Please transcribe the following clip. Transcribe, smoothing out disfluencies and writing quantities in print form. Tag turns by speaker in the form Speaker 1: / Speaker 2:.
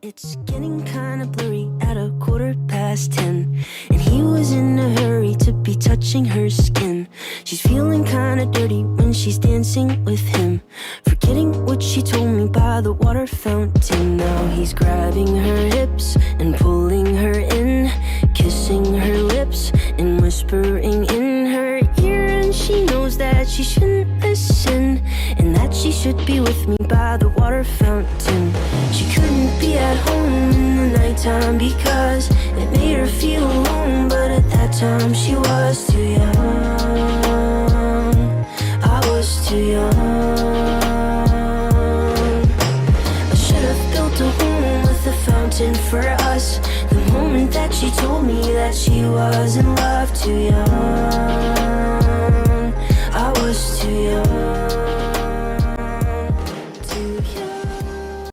Speaker 1: It's getting kinda blurry at 10:15, and he was in a hurry to be touching her skin. She's feeling kinda dirty when she's dancing with him, forgetting what she told me by the water fountain. Now he's grabbing her hips and pulling her in, kissing her lips and whispering in her ear. And she knows that she shouldn't listen, and that she should be with me by the water fountain. She couldn't be at home in the nighttime because it made her feel alone, but at that time she was too young. I was too young. I should have built a home with a fountain for us the moment that she told me that she was in love. Too young.